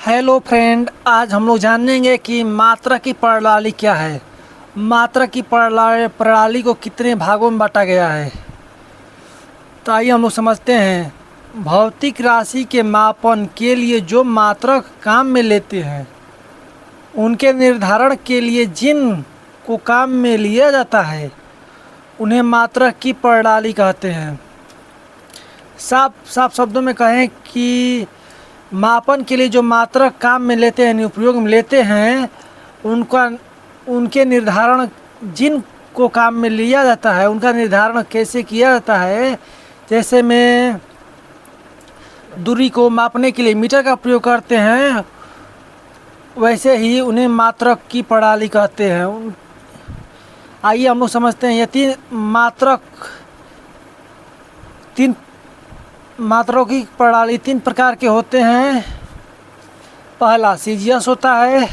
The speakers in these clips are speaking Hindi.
हेलो फ्रेंड, आज हम लोग जानेंगे कि मात्रा की प्रणाली क्या है। मात्रा की प्रणाली को कितने भागों में बांटा गया है। तो आइए हम लोग समझते हैं। भौतिक राशि के मापन के लिए जो मात्रक काम में लेते हैं, उनके निर्धारण के लिए जिन को काम में लिया जाता है, उन्हें मात्रक की प्रणाली कहते हैं। साफ साफ शब्दों में कहें कि मापन के लिए जो मात्रक काम में लेते हैं, यानी उपयोग में लेते हैं, उनके निर्धारण जिन को काम में लिया जाता है, उनका निर्धारण कैसे किया जाता है। जैसे में दूरी को मापने के लिए मीटर का प्रयोग करते हैं, वैसे ही उन्हें मात्रक की प्रणाली कहते हैं। आइए हम लोग समझते हैं। ये तीन मात्राओं की प्रणाली तीन प्रकार के होते हैं। पहला सीजीएस होता है,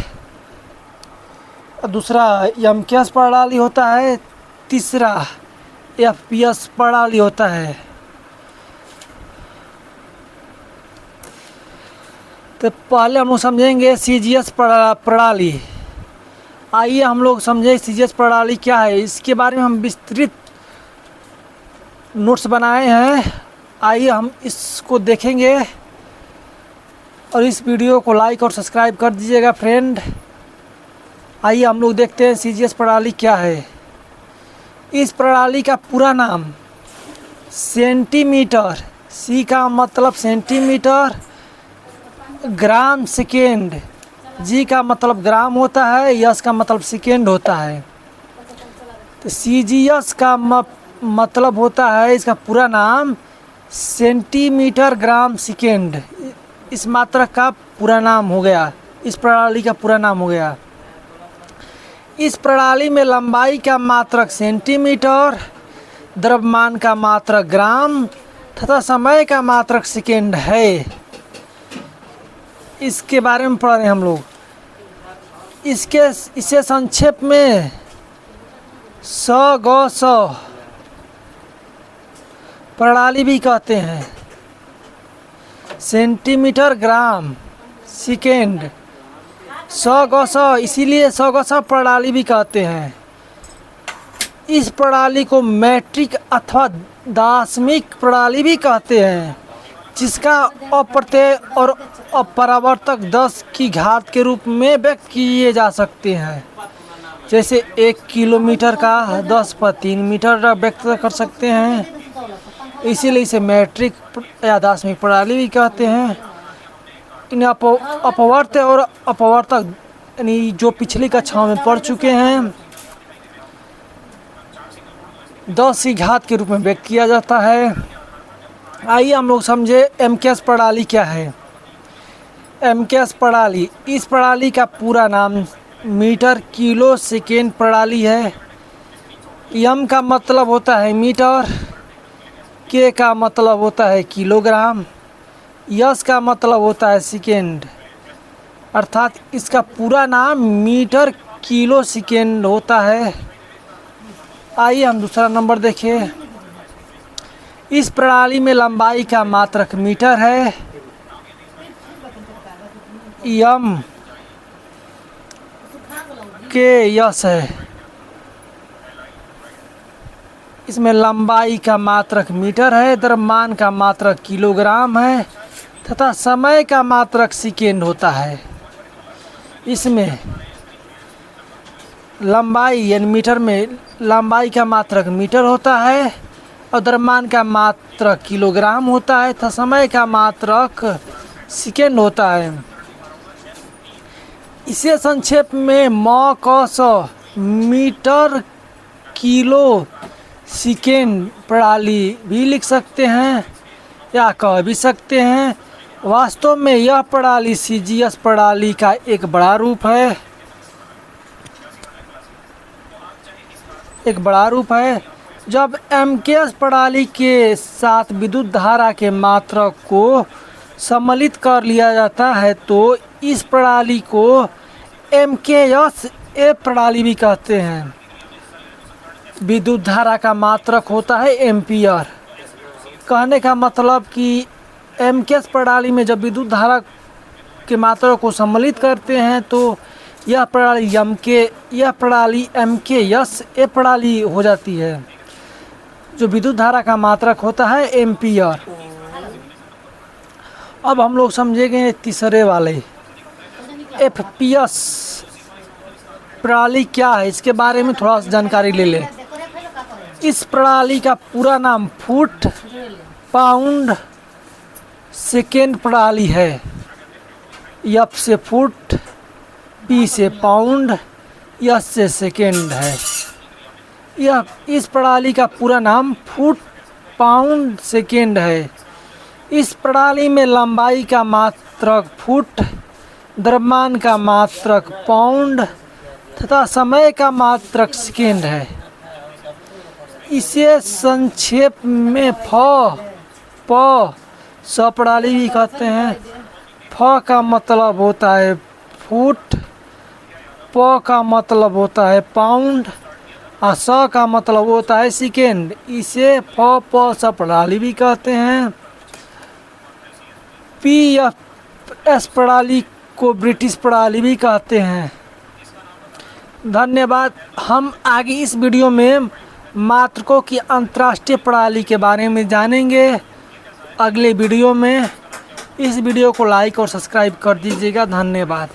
दूसरा एमकेएस प्रणाली होता है, तीसरा एफपीएस प्रणाली होता है। तो पहले हम लोग समझेंगे सीजीएस प्रणाली। आइए हम लोग समझें सीजीएस प्रणाली क्या है। इसके बारे में हम विस्तृत नोट्स बनाए हैं। आइए हम इसको देखेंगे और इस वीडियो को लाइक और सब्सक्राइब कर दीजिएगा फ्रेंड। आइए हम लोग देखते हैं सीजीएस प्रणाली क्या है। इस प्रणाली का पूरा नाम सेंटीमीटर, सी का मतलब सेंटीमीटर, ग्राम सेकेंड, जी का मतलब ग्राम होता है, यस का मतलब सेकेंड होता है। तो सीजीएस का मतलब होता है, इसका पूरा नाम सेंटीमीटर ग्राम सेकेंड। इस मात्रक का पूरा नाम हो गया, इस प्रणाली का पूरा नाम हो गया। इस प्रणाली में लंबाई का मात्रक सेंटीमीटर, द्रव्यमान का मात्रक ग्राम तथा समय का मात्रक सेकेंड है। इसके बारे में पढ़ रहे हैं हम लोग। इसे संक्षेप में स प्रणाली भी कहते हैं। सेंटीमीटर ग्राम सेकेंड, इसीलिए स प्रणाली भी कहते हैं। इस प्रणाली को मैट्रिक अथवा दशमिक प्रणाली भी कहते हैं, जिसका अप्रत्यय और अपरावर्तक 10 की घात के रूप में व्यक्त किए जा सकते हैं। जैसे 1 किलोमीटर का 10/3 मीटर व्यक्त कर सकते हैं, इसीलिए इसे मैट्रिक या दशमिक प्रणाली भी कहते हैं। इन अपवर्त्य और अपवर्तक यानी जो पिछली कक्षाओं में पढ़ चुके हैं, 10 की घात के रूप में व्यक्त किया जाता है। आइए हम लोग समझे एमकेएस प्रणाली क्या है। एमकेएस प्रणाली, इस प्रणाली का पूरा नाम मीटर किलो सेकेंड प्रणाली है। एम का मतलब होता है मीटर, के का मतलब होता है किलोग्राम, यस का मतलब होता है सेकेंड, अर्थात इसका पूरा नाम मीटर किलो सेकेंड होता है। आइए हम दूसरा नंबर देखें। इस प्रणाली में लंबाई का मात्रक मीटर है। एम के यस है। इसमें लंबाई का मात्रक मीटर है, द्रव्यमान का मात्रक किलोग्राम है तथा समय का मात्रक सेकेंड होता है। इसमें लंबाई यानी मीटर में लंबाई का मात्रक मीटर होता है और द्रव्यमान का मात्रक किलोग्राम होता है तथा समय का मात्रक सेकेंड होता है। इसे संक्षेप में मीटर किलो सेकेंड प्रणाली भी लिख सकते हैं या कह भी सकते हैं। वास्तव में यह प्रणाली सीजीएस प्रणाली का एक बड़ा रूप है। जब एमकेएस प्रणाली के साथ विद्युत धारा के मात्रक को सम्मिलित कर लिया जाता है, तो इस प्रणाली को एमकेएस प्रणाली भी कहते हैं। विद्युत धारा का मात्रक होता है एम्पियर। कहने का मतलब कि एमकेएस प्रणाली में जब विद्युत धारा के मात्रा को सम्मिलित करते हैं तो यह प्रणाली एम के यस ए प्रणाली हो जाती है। जो विद्युत धारा का मात्रक होता है एम्पियर। अब हम लोग समझेंगे तीसरे वाले एफपीएस प्रणाली क्या है, इसके बारे में थोड़ा सा जानकारी ले लें। इस प्रणाली का पूरा नाम फुट पाउंड सेकेंड प्रणाली है। एफ से फुट, पी से पाउंड, एस से सेकेंड है। यह इस प्रणाली का पूरा नाम फुट पाउंड सेकेंड है। इस प्रणाली में लंबाई का मात्रक फुट, द्रव्यमान का मात्रक पाउंड तथा समय का मात्रक सेकेंड है। इसे संक्षेप में स प्रणाली भी कहते हैं। फ का मतलब होता है फुट, प का मतलब होता है पाउंड और स का मतलब होता है सेकेंड। इसे फ प स प्रणाली भी कहते हैं। पीएफएस प्रणाली को ब्रिटिश प्रणाली भी कहते हैं। धन्यवाद। हम आगे इस वीडियो में मात्रकों की अंतर्राष्ट्रीय प्रणाली के बारे में जानेंगे अगले वीडियो में। इस वीडियो को लाइक और सब्सक्राइब कर दीजिएगा। धन्यवाद।